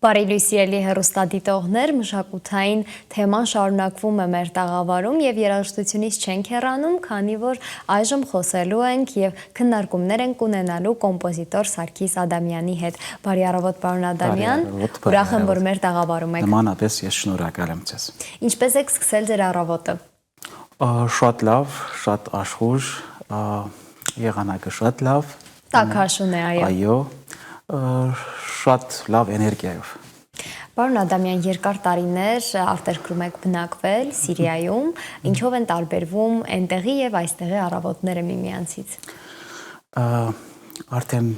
Բարի լույս ելի հեռուստադիտողներ, մշակութային թեման շարունակվում է մեր տաղավարում եւ երաժշտությունից չենք հեռանում, քանի որ այժմ խոսելու ենք եւ քննարկումներ ենք ունենալու կոմպոզիտոր Սարգիս Ադամյանի հետ։ Բարի առավոտ, պարոն Ադամյան, ուրախ եմ, որ մեր տաղավարում եք։ Նմանապես ես շնորհակալ եմ ձեզ։ Ինչպես եք սկսել ձեր առավոտը։ Շատ լավ, շատ աշխուժ, եղանակը շատ լավ։ Տաքաշուն է, այո, շատ լավ էներգիայով։ Պարոն Ադամյան, երկար տարիներ արտերկրում եք բնակվել Սիրիայում, ինչով են տարբերվում այնտեղի եւ այստեղի առավոտները միմյանցից։ Արդեն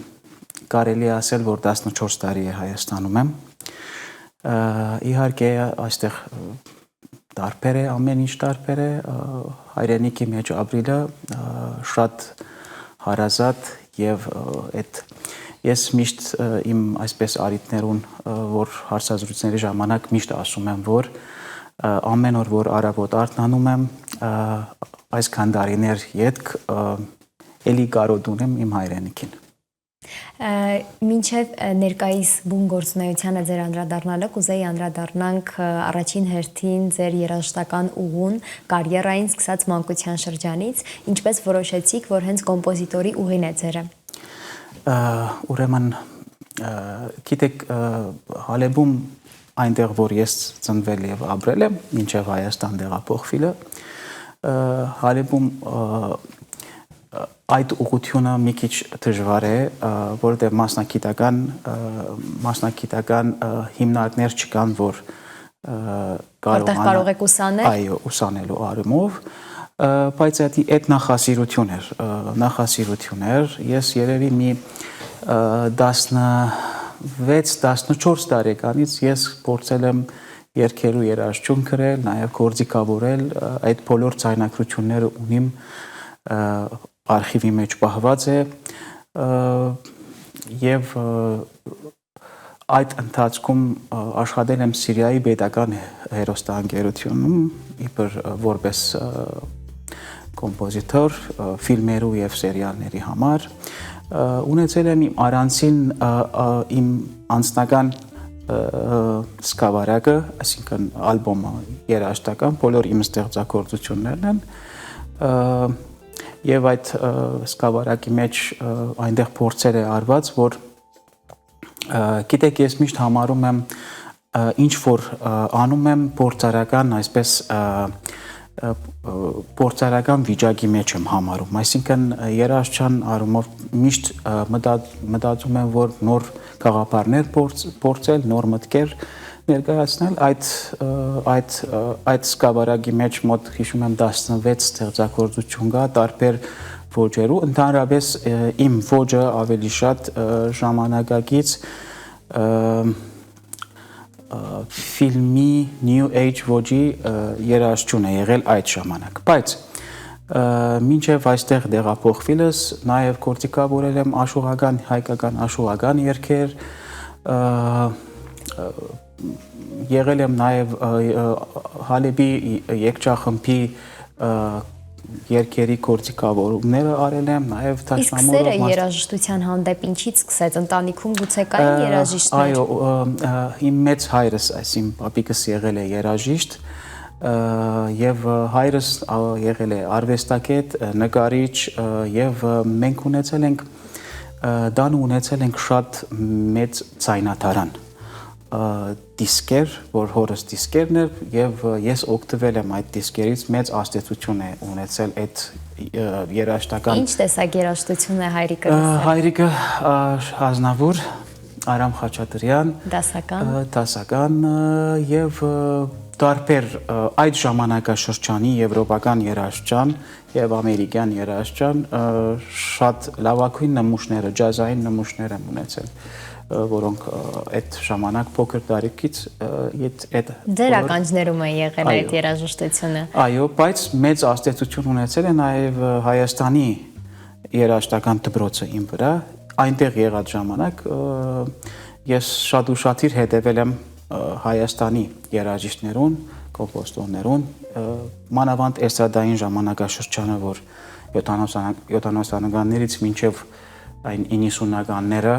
կարելի է ասել, որ 14 տարի է Հայաստանում եմ։ Իհարկե այստեղ տարբեր է, ամեն ինչ տարբեր է, հայրենիքի մեջ ապրիլը շատ հարազատ եւ այդ ես միշտ իմ այսպես արիտներուն, որ հարցազրույցների ժամանակ միշտ ասում եմ, որ ամեն օր, որ առավոտ արթնանում եմ, այսքան տարիներ ետք էլի կարոտ ունեմ իմ հայրենիքին։ Մինչև ներկայիս բուն գործունեությանը ձեր անդրադառնալը, կուզեի անդրադառնանք առաջին հերթին ձեր երաժշտական ուղուն, կարիերային սկսած մանկության շրջանից, ինչպես որոշեցիք, որ հենց կոմպոզիտորի ուղին է ձերը։ Ուրեմն գիտեք Հալեբում այնտեղ որ ես ծնվել եւ ապրել եմ մինչեւ Հայաստան տեղափոխվելը Հալեբում այդ ուղղությունը մի քիչ դժվար է որովհետեւ մասնակիտական հիմնարկներ չկան որ կարող եք ուսանել այո ուսանելու առումով բայց այդ նախասիրություն էր ես երևի մի 16-14 տարեկանից ես փորձել եմ երգելու երաժշտություն գրել, նաև գործիքավորել, այդ բոլոր ցայնակրությունները ունիմ արխիվի մեջ պահված է եւ այդ ընթացքում աշխատել եմ Սիրիայի պետական հեռուստաընկերությունում իբր որպես կոմպոզիտոր ֆիլմերու եւ սերիալների համար ունեցել եմ իմ առանցին իմ անձնական սկավառակը, այսինքն ալբոմը երաժշտական բոլոր իմ ստեղծագործություններն են եւ այդ սկավառակի մեջ այնտեղ փորձեր է արված որ գիտեք ես միշտ համարում եմ ինչ որ անում եմ փորձարական այսպես փորձարական վիճակի մեջ եմ համարում, այսինքն երաժշտության առումով միշտ մտածում եմ, որ նոր գաղափարներ փորձել, նոր մտքեր ներկայացնել, այդ սկավառակի մեջ մոտ հիշում եմ 16 ստեղծագործություն կա, տարբեր ոճերու, ընդհանրապես իմ ոճը ավելի շատ ժամանակակից ֆիլմի New Age ոճի երաժշտություն է եղել այդ ժամանակ, բայց մինչև այստեղ տեղափոխվելս նաև գործիքավորել եմ հայկական աշուղական երգեր, եղել եմ նաև Հալեբի երգչախմբի երգերի գործիքավորումները արել եմ, նաև Իսկ սերը երաժշտության հանդեպ ինչից սկսեց, ընտանիքում գուցե կային երաժիշտներ։ Այո, իմ մեծ հայրս, իմ պապիկս եղել է երաժիշտ եւ հայրս եղել է արվեստագետ, նկարիչ եւ մենք ունեցել ենք շատ մեծ ցայնաթարան դիսկեր, որ հորս դիսկերն էր եւ ես օգտվել եմ այդ դիսկերից մեծ ազդեցություն է ունեցել այդ երաժշտական Ինչ տեսակ երաժշտություն է հայրիկը լսել։ Հայրիկը Ազնավուր Արամ Խաչատրյան դասական եւ տարբեր այդ ժամանակաշրջանի եվրոպական երաժշտության եւ ամերիկյան երաժշտության շատ լավագույն նմուշները, ջազային նմուշներ եմ ունեցել որոնք այդ ժամանակ փոքր տարիքից այդ Ձեր ականջներում է եղել այդ երաժշտությունը։ Այո, բայց մեծ ազդեցություն ունեցել է նաև Հայաստանի երաժշտական դպրոցը իմ վրա, այնտեղ եղած ժամանակ ես շատ ուշադիր հետևել եմ Հայաստանի երաժիշտներուն, կոմպոզիտորներուն, մանավանդ էստրադային ժամանակաշրջանը, որ 70-ականներից մինչև այն 90-ականները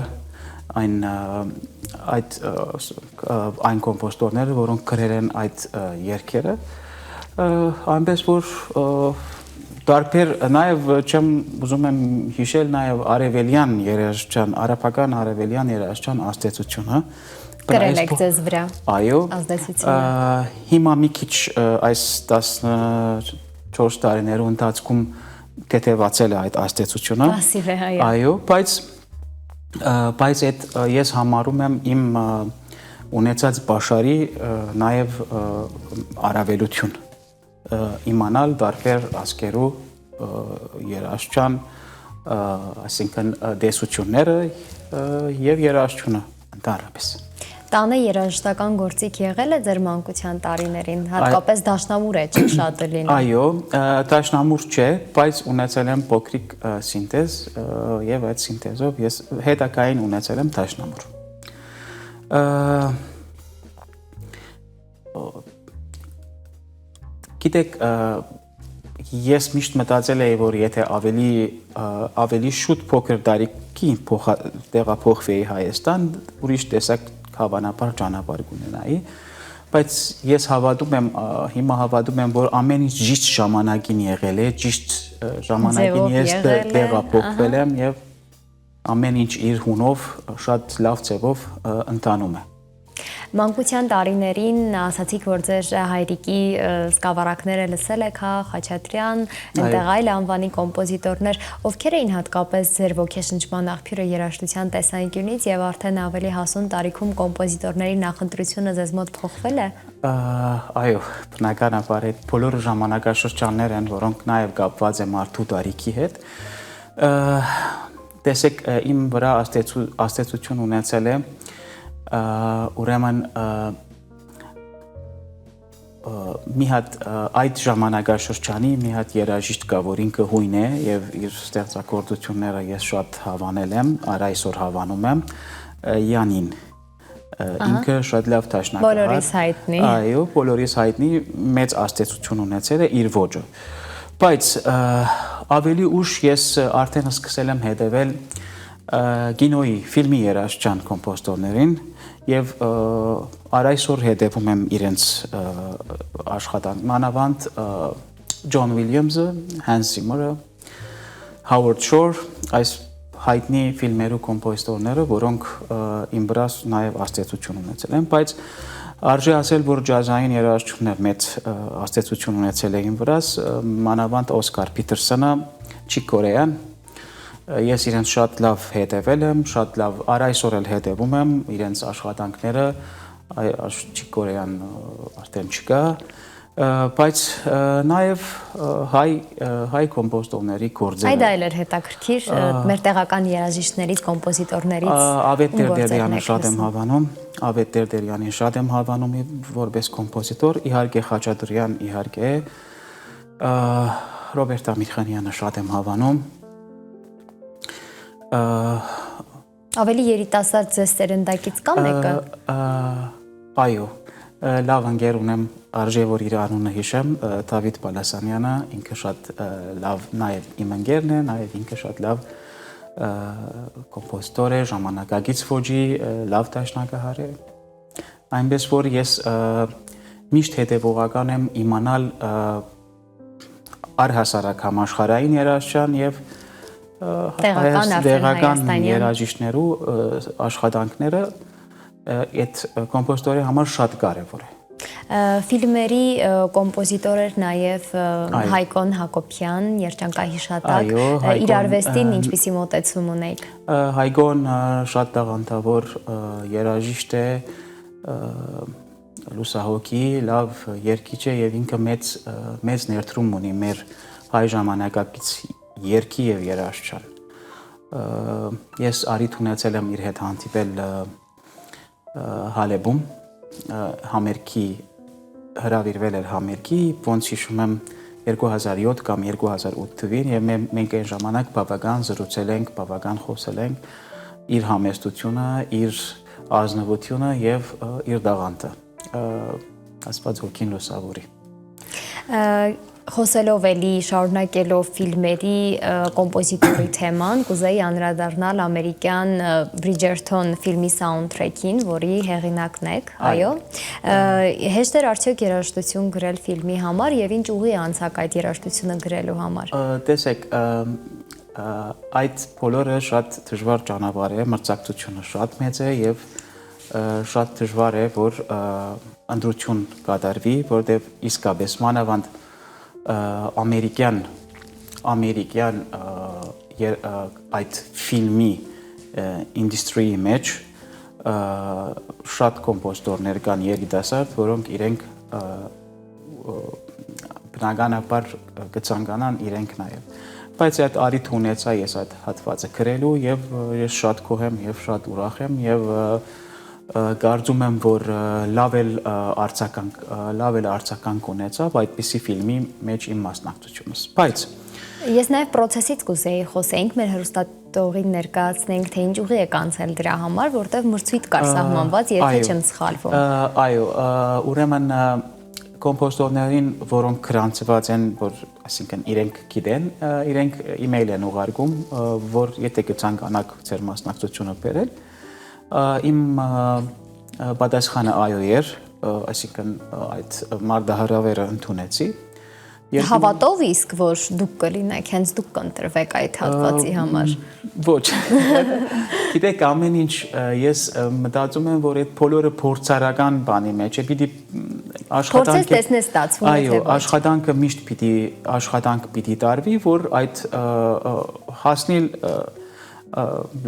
այն կոմպոզիտորները, որոնք գրել են այդ երգերը, այնպես որ տարբեր նաև չեմ ուզում եմ հիշել նաև արևելյան երաժշտության, արաբական արևելյան երաժշտության ազդեցությունը գրել եք ձեզ վրա։ Այո, ազդեցությունը։ Հիմա մի քիչ այս 14 տարիներու ընթացքում թեթևացել է այդ ազդեցությունը։ Պասիվ է, այո։ Այո, բայց այդ ես համարում եմ իմ ունեցած բաշարի նաև առավելություն իմանալ տարբեր ազգերու երաժշտության, այսինքն դեսությունները եւ երաժշտությունը ընդհանրապես։ Տանը երաժշտական գործիք եղել է ձեր մանկության տարիներին, հատկապես դաշնամուր է չի շատ լինում։ Այո, դաշնամուր չէ, բայց ունեցել եմ փոքրիկ սինթեզ եւ այդ սինթեզով ես հետակային ունեցել եմ դաշնամուր։ Գիտեք, ես միշտ մտածել էի, որ եթե ավելի շուտ փոքր տարիքի տեղափոխվեի Հայաստան, ուրիշ տեսակ հավանաբար ճանապարհ կունենայի, բայց ես հիմա հավատում եմ, որ ամեն ինչ ճիշտ ժամանակին եղել է, ճիշտ ժամանակին ես տեղափոխվել եմ եւ ամեն ինչ իր հունով շատ լավ ձևով ընթանում է։ Մանկության տարիներին ասացիք, որ ձեր հայրիկի սկավառակները լսել եք, հա, Խաչատրյան, այնտեղ այլ անվանի կոմպոզիտորներ, ովքեր էին հատկապես ձեր ոգեշնչման աղբյուրը երաժշտության տեսանկյունից եւ արդեն ավելի հասուն տարիքում կոմպոզիտորների նախընտրությունը ձեզ մոտ փոխվել է։ Այո, բնականաբար այդ բոլոր ժամանակաշրջաններ են, որոնք նաեւ կապված են մարդու տարիքի հետ։ Տեսեք, իմ վրա ազդեցություն ունեցել է ուրեմն մի հատ այդ ժամանակաշրջանի մի հատ երաժիշտ կա, որ ինքը հույն է եւ իր ստեղծագործությունները ես շատ հավանել եմ, այսօր հավանում եմ, Յանին։ Ինքը շատ լավ դաշնակահար։ Բոլորիս հայտնի։ Այո, բոլորիս հայտնի, մեծ ազդեցություն ունեցել է իր ոճը։ Բայց ավելի ուշ ես արդեն սկսել եմ հետևել կինոյի, ֆիլմի երաժշտության կոմպոզիտորներին եւ այսօր հետևում եմ իրենց աշխատանք, մանավանդ Ջոն Ուիլյամսը, Հանս Զիմմերը, Հովարդ Շոր, այս հայտնի ֆիլմերու կոմպոզիտորները, որոնք իմ վրա նաեւ ազդեցություն ունեցել են, բայց արժի ասել, որ ջազային երաժշտություններ մեծ ազդեցություն ունեցել է իմ վրա, մանավանդ Օսկար Փիթերսոնը, Չիկ Կորեան, ես իրենց շատ լավ հետևել եմ, շատ լավ այսօր էլ հետևում եմ իրենց աշխատանքները, Չիկ Կորեան արդեն չկա, բայց նաև հայ կոմպոզիտորների գործերը։ Այդ այլ էր հետաքրքիր մեր տեղական երաժիշտներից, կոմպոզիտորներից։ Ավետ Տերտերյանը շատ եմ հավանում, Ավետ Տերտերյանին շատ եմ հավանում որպես կոմպոզիտոր, իհարկե Խաչատրյան, իհարկե Ռոբերտ Ամիրխանյանը շատ եմ հավանում։ Ավելի երիտասարդ ձեզ սերնդակից կա մեկը։ Այո, լավ ընկեր ունեմ, արժե որ իր անունը հիշեմ, Դավիթ Պալասանյանը, ինքը շատ լավ նաև իմ ընկերն է, նաև ինքը շատ լավ կոմպոզիտոր է, ժամանակակից ոճի, լավ դաշնակահար է։ Այնպես որ ես միշտ հետևողական եմ իմանալ առհասարակ համաշխարհային երաժշտության եւ տեղական երաժիշտներու աշխատանքները այդ կոմպոզիտորի համար շատ կարևոր է։ Ֆիլմերի կոմպոզիտոր էր նաև Հայկոն Հակոբյան, երջանկահիշատակ, իր արվեստին ինչպիսի մոտեցում ունեիք։ Հայկոն շատ տաղանդավոր երաժիշտ է, լուսահոգի, լավ երգիչ է եւ ինքը մեծ ներդրում ունի մեր հայ ժամանակակից երգի եւ երաժշտության։ ես արիթ ունեցել եմ իր հետ հանդիպել Հալեբում, համերգի հրավիրվել էր համերգի, ոնց հիշում եմ 2007 կամ 2008 թվին եւ մենք այն ժամանակ բավական զրուցել ենք, բավական խոսել ենք իր համեստությունը, իր ազնվությունը եւ իր դաղանտը։ Աստված ոգին լուսավորի։ Խոսելով էլի շարունակելով ֆիլմերի կոմպոզիտորի թեման, կուզեի անդրադառնալ ամերիկյան Bridgerton ֆիլմի սաունդթրեքին, որի հեղինակն եք, այո։ Հեշտ էր արդյոք երաժշտություն գրել ֆիլմի համար եւ ինչ ուղի անցաք այդ երաժշտությունը գրելու համար։ Տեսեք, այդ բոլորը շատ դժվար ճանապարհ է, մրցակցությունը շատ մեծ է եւ շատ դժվար է, որ ընտրություն կատարվի, որտեղ իսկապես մանավանդ ամերիկյան այդ ֆիլմի ինդուստրիի մեջ շատ կոմպոզիտորներ կան երիտասարդ, որոնք իրենք բնականաբար կցանկանան իրենք նաև։ Բայց այդ արիթ ունեցա ես այդ հատվածը գրելու եւ ես շատ գոհ եմ եւ շատ ուրախ եմ եւ կարծում եմ, որ լավ էլ արձագանք ունեցավ այդպիսի ֆիլմի մեջ իմ մասնակցությունս։ Բայց ես նաև process-ից կուզեի խոսենք, մեր հեռուստատողին ներկայացնենք, թե ինչ ուղի եք անցել դրա համար, որտեղ մրցույթ կար սահմանված, եթե չեմ սխալվում։ Այո, ուրեմն կոմպոզիտորներին, որոնք գրանցված են, որ այսինքն իրենք գիտեն, իրենք email են ուղարկում, որ եթե կցանկանաք ձեր մասնակցությունը բերել, իմ պատասխանը այո էր, այսինքն այդ մարտահրավերը ընդունեցի։ Հավատով իսկ, որ դուք կլինեք, հենց դուք կընտրվեք այդ հատվածի համար։ Ոչ։ Գիտեք, ամեն ինչ ես մտածում եմ, որ այդ բոլորը փորձարական բանի մեջ է, պիտի աշխատանքը տեսնես ստացվում է թե ոչ։ Այո, աշխատանքը միշտ պիտի տարվի, որ այդ հասնել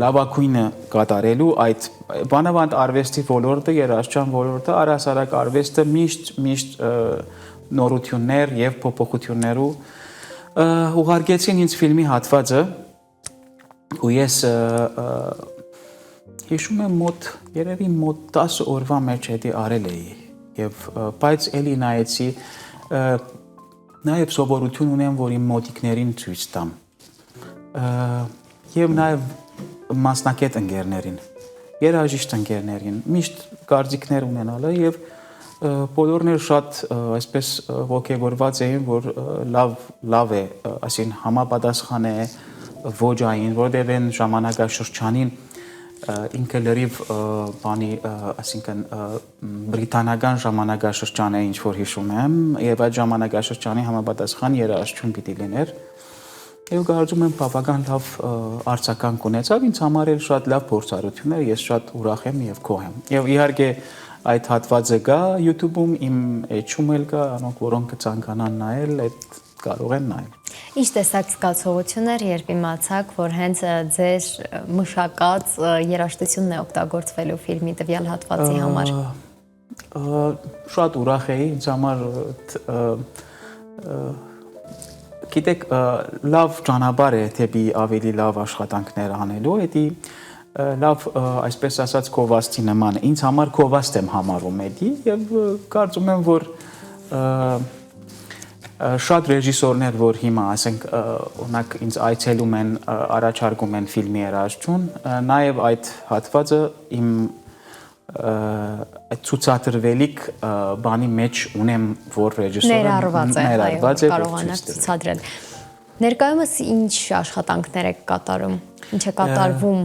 լավագույնը կատարելու այդ բանավանդ արվեստի ոլորտը, երաժշտության ոլորտը, առհասարակ արվեստը միշտ նորություններ եւ փոփոխություններու ուղարկեցին ինձ ֆիլմի հատվածը ու ես հիշում եմ երևի մոտ 10 օրվա մեջ հետի արել էի եւ բայց էլի նայեցի նաեւ սովորություն ունեմ որ իմ մոտիկներին ցույց տամ եւ նաեւ մասնակետ ընկերներին երաժիշտ ընկերներին միշտ կարծիքներ ունենալը եւ բոլորն էլ շատ այսպես ողջավորված էին որ լավ է այսին համապատասխան է ոճային որտեղ են ժամանակաշրջանին ինքը լրիվ բանի այսինքն բրիտանական ժամանակաշրջան է ինչ որ հիշում եմ եւ այդ ժամանակաշրջանի համապատասխան երաժշտություն պիտի լիներ եւ կարծում եմ բավական լավ արձագանք ունեցավ ինձ համար էլ շատ լավ փորձառություն էր ես շատ ուրախ եմ եւ գոհ եմ եւ իհարկե այդ հատվածը կա YouTube-ում իմ էջում էլ կա անոնք որոնք կցանկանան նայել այդ կարող են նայել Ինչ տեսակ զգացողություններ երբ իմացաք որ հենց ձեր մշակած երաժշտությունն է օգտագործվելու ֆիլմի տվյալ հատվածի համար շատ ուրախ էի ինձ համար գիտեք լավ ճանապարհ է թեպի ավելի լավ աշխատանքներ անելու էդի լավ այսպես ասած կովաստի նման ինձ համար կովաստ եմ համարում էդի եւ կարծում եմ որ շատ ռեժիսորներ որ հիմա ասենք օրինակ ինձ այցելում են առաջարկում են ֆիլմի երաժշտություն նաեւ այդ հատվածը իմ այդ ցուցադրվելիք բանի մեջ ունեմ որ ռեժիսորը ներառված է կարողանաք ցուցադրել ներկայումս ինչ աշխատանքներ եք կատարում ինչ է կատարվում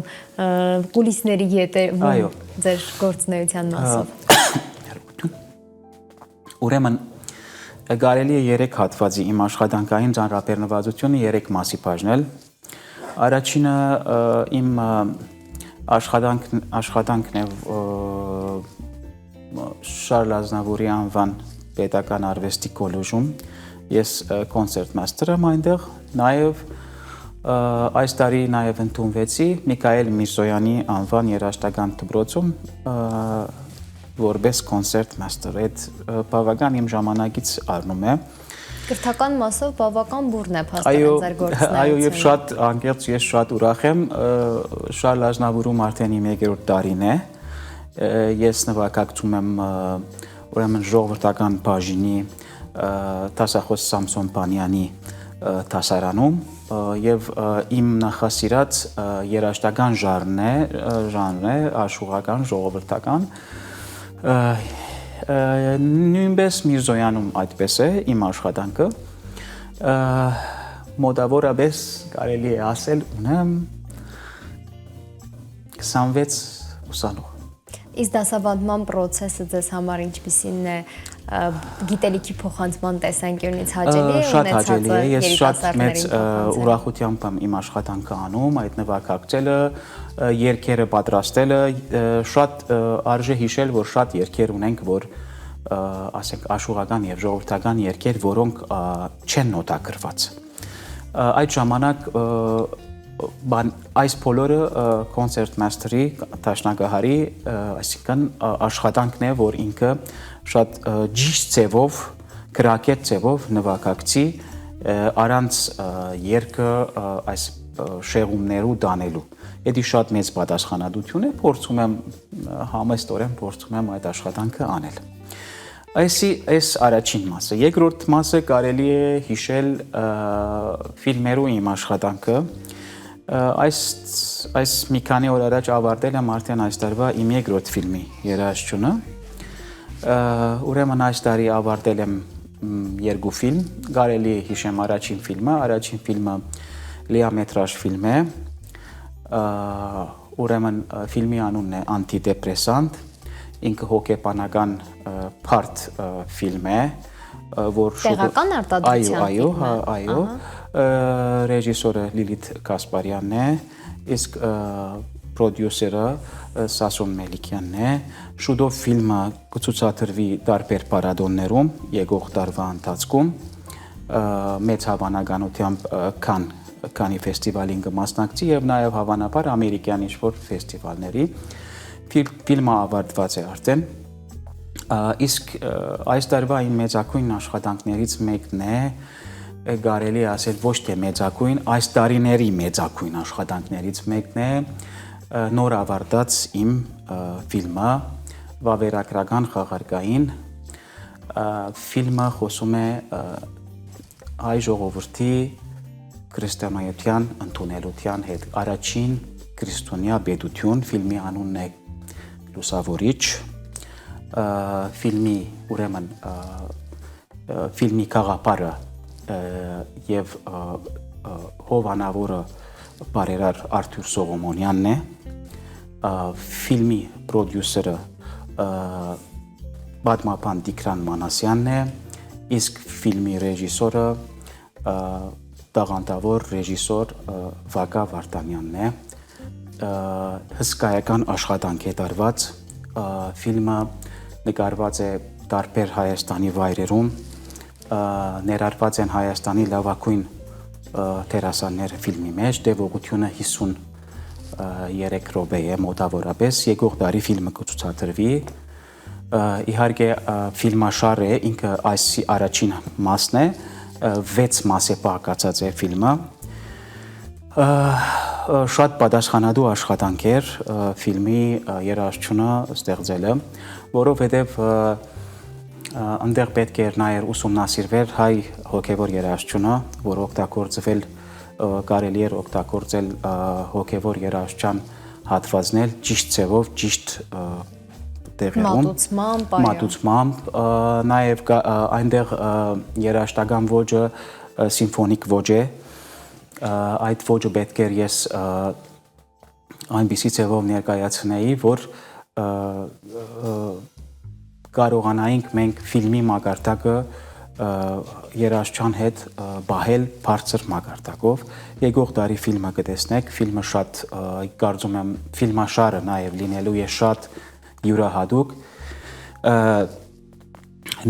կուլիսների ետևում ձեր գործունեության մասով ուրեմն Կարելի է 3 հատվածի իմ աշխատանքային ծանրաբեռնվածությունը 3 մասի բաժնել։ Առաջինը իմ աշխատանքն է Շարլ Ազնավուրի անվան պետական արվեստի կոլեջում։ Ես կոնցերտ մաստեր եմ այնտեղ, նաև այս տարի նաև ընդունվեցի Միքայել Միրզոյանի անվան երաժշտական դպրոցում որպես կոնցերտ մաստեր, այդ բավական իմ ժամանակից առնում է Կրթական մասով բավական բուրն է փաստորեն ձեր գործունեությունը։ Այո, եւ շատ անկեղծ ես շատ ուրախ եմ, Շարլ Ազնավուրում արդեն իմ 2-րդ տարին է։ Ես նվագակցում եմ ուրեմն ժողովրդական բաժինի դասախոս Սամսոն Պանյանի դասարանում եւ իմ նախասիրած երաժշտական ժանրն է աշխուղական ժողովրդական նույնպես Միրզոյանում այդպես է իմ աշխատանքը մոտավորապես կարելի է ասել ունեմ 26 ուսանող։ Իսկ դասավանդման process-ը ձեզ համար ինչպիսին է, գիտելիքի փոխանցման տեսանկյունից հաճելի է շատ հաճելի է, ես շատ մեծ երիտասարդներին ուրախությամբ եմ իմ աշխատանքը անում, այդ նվագակցելը, երգերը պատրաստելը, շատ արժե հիշել, որ շատ երգեր ունենք, որ ասենք աշխուղական եւ ժողովրդական երգեր, որոնք չեն նոտագրված։ Այդ ժամանակ այս բոլորը կոնցերտ մաստերի դաշնակահարի, այսինքն աշխատանքն է, որ ինքը շատ ճիշտ ձևով, գրակետ ձևով նվագակցի առանց երգը այս շեղումներու դանելու։ Դա շատ մեծ պատասխանատվություն է, փորձում եմ համեստորեն փորձում եմ այդ աշխատանքը անել։ Այս առաջին մասը, երկրորդ մասը կարելի է հիշել ֆիլմերու իմ աշխատանքը։ Այս մի քանի օր առաջ ավարտել եմ արդեն այս տարվա իմ երկրորդ ֆիլմի երաժշտությունը։ Ուրեմն այս տարի ավարտել եմ 2 ֆիլմ, կարելի է հիշեմ առաջին ֆիլմը լիամետրաժ ֆիլմ է։ Ուրեմն ֆիլմի անունն է Անտիդեպրեսանտ, ինքը հոգեբանական բարդ ֆիլմ է, որ տեղական արտադրության այո, ռեժիսորը Լիլիթ Կասպարյանն է, իսկ պրոդյուսերը Սասուն Մելիքյանն է։ Շուտով ֆիլմը կցուցադրվի տարբեր փառատոներում եկող տարվա ընթացքում, մեծ հավանականությամբ Քանի ֆեստիվալին կմասնակցի եւ նաեւ հավանաբար ամերիկյան ինչ-որ ֆեստիվալների։ Ֆիլմը ավարտված է արդեն, իսկ այս տարվա իմ մեծակույն աշխատանքներից մեկն է, կարելի է ասել ոչ թե մեծակույն, այս տարիների մեծակույն աշխատանքներից մեկն է նոր ավարտած իմ ֆիլմը վավերագրական խաղարկային ֆիլմը խոսում է հայ ժողովրդի քրիստոնեության ընդունելության հետ առաջին քրիստոնյա պետություն, ֆիլմի անունն է Լուսավորիչ, ֆիլմի ուրեմն ֆիլմի կաղապարը եւ հովանավորը բարերար Արթուր Սողոմոնյանն է, ֆիլմի պրոդյուսերը պատմաբան Տիգրան Մանասյանն է, իսկ ֆիլմի ռեժիսորը տաղանդավոր ռեժիսոր Վագա Վարդանյանն է։ Հսկայական աշխատանք է տարված, ֆիլմը նկարված է տարբեր Հայաստանի վայրերում, ներառված են Հայաստանի լավագույն դերասանները ֆիլմի մեջ, տևողությունը 53 րոպե է մոտավորապես, եկող տարի ֆիլմը կցուցադրվի։ Իհարկե ֆիլմաշար է, ինքը այս առաջին մասն է, 6 մաս է բաղկացած է ֆիլմը։ Շատ պատասխանատու աշխատանք էր ֆիլմի երաժշտությունը ստեղծելը, որովհետև այնտեղ պետք էր նաև ուսումնասիրվել հայ հոգևոր երաժշտությունը, որ օգտագործվել կարելի էր օգտագործել հոգևոր երաժշտության հատվածներ ճիշտ ձևով, ճիշտ տեղերում, մատուցմամբ, նաև այնտեղ երաժշտական ոճը սիմֆոնիկ ոճ է, այդ ոճը պետք էր ես այնպիսի ձևով ներկայացնեի, որ կարողանայինք մենք ֆիլմի մակարդակը երաժշտության հետ բահել բարձր մակարդակով։ Եկող տարի ֆիլմը կտեսնեք, ֆիլմը շատ կարծում եմ ֆիլմաշարը նաև լինելու է շատ յուրահատուկ։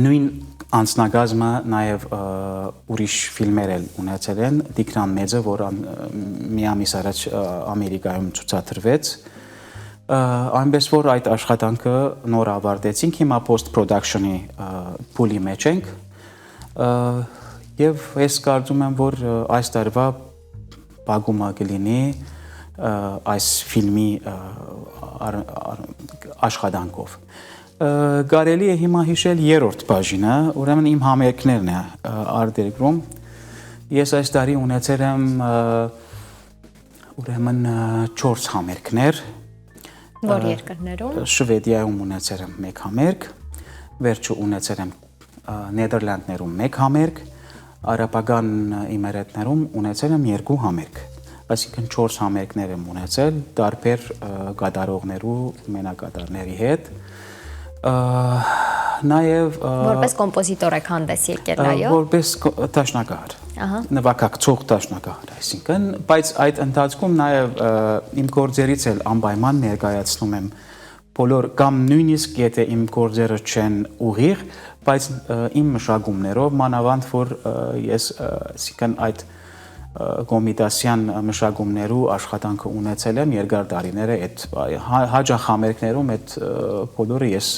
Նույն անձնագազմը նաև ուրիշ ֆիլմեր էլ ունեցել են, Տիգրան Մեծը, որ մի ամիս առաջ Ամերիկայում ցուցադրվեց, այնպես որ այդ աշխատանքը նոր ավարտեցինք, հիմա post production-ի փուլի մեջ ենք Եվ ես կարծում եմ, որ այս տարվա բագումը կլինի այս ֆիլմի աշխատանքով։ Կարելի է հիմա հիշել երրորդ բաժինը, ուրեմն իմ համերգներն է արտերկրում։ Ես այս տարի ունեցել եմ ուրեմն 4 համերգներ։ Որ երկրներում։ Շվեդիայում ունեցել եմ 1 համերգ, վերջը ունեցել եմ Նեդերլանդներում 1 համերգ, Արաբական Էմիրատներում ունեցել եմ 2 համերգ։ Այսինքն 4 համերգներ եմ ունեցել տարբեր կատարողներու, մենակատարների հետ։ Նաև որպես կոմպոզիտոր եք հանդես եկել, այո։ Որպես դաշնակահար։ Նվագակցող դաշնակահար, այսինքն, բայց այդ ընթացքում նաև իմ գործերից էլ անպայման ներկայացնում եմ բոլոր կամ նույնիսկ եթե իմ գործերը չեն ուղիղ, բայց իմ մշակումներով մանավանդ որ ես այսինքն այդ կոմիտասյան մշակումներու աշխատանքը ունեցել եմ երկար տարիներ այդ հաջող համերգներում այդ բոլորը ես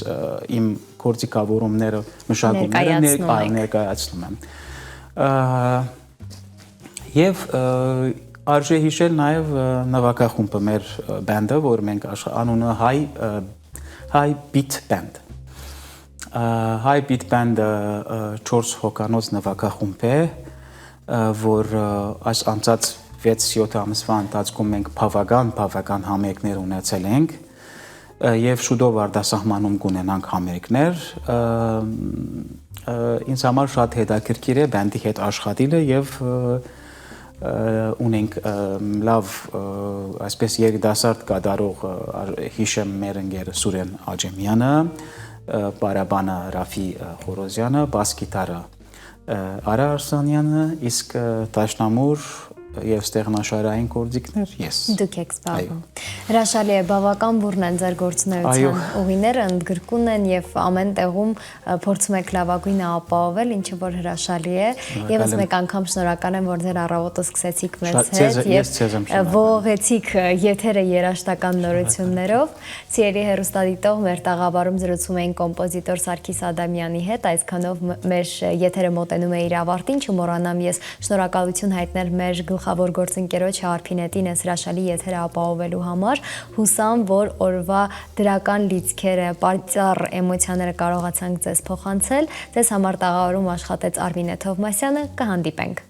իմ գործիքավորումները մշակումները ներկայացնում եմ եւ արժե հիշել նաեւ նվագախումբը մեր բանդը որ մենք անունը High Beat Band High Beat Band-ը 4 հոկանոց նվագախումբ է որ այս անցած 6-7 ամսվա ընթացքում մենք բավական համերգներ ունեցել ենք եւ շուտով արտասահմանում կունենանք համերգներ ինձ համար շատ հետաքրքիր է բանդի հետ աշխատելը եւ ունենք լավ այսպես երիտասարդ կատարող հիշեմ մեր ընկեր Սուրեն Աջեմյանը բարաբանը Ռաֆի Խորոզյանը բաս գիտարը Արա Արսանյանը, իսկ դաշնամուր եւ ստեղնաշարային գործիքներ ես։ Դուք եք զբաղվում։ Հրաշալի է, բավական բուրն են ձեր գործունեության ուղիները, ընդգրկուն են եւ ամեն տեղում փորձում եք լավագույնը ապահովել, ինչը որ հրաշալի է։ Եվս մեկ անգամ շնորհակալ եմ, որ ձեր առավոտը սկսեցիք մեզ հետ եւ ողողեցիք եթերը երաժշտական նորություններով։ Սիրելի հեռուստադիտող, մեր տաղավարում զրուցում էին կոմպոզիտոր Սարգիս Ադամյանի հետ, այսքանով մեր եթերը մոտենում է իր ավարտին, չմոռանամ ես շնորհակալություն հայտնել մեր գլխավոր գործընկերոջ Հարփինետին այս հրաշալի եթերը ապահովելու համար, հուսամ, որ օրվա դրական լիցքերը, պարծառ էմոցիաները կարողացանք ձեզ փոխանցել։ Ձեզ համար տաղավարում աշխատեց Արմինե Թովմասյանը, կհանդիպենք։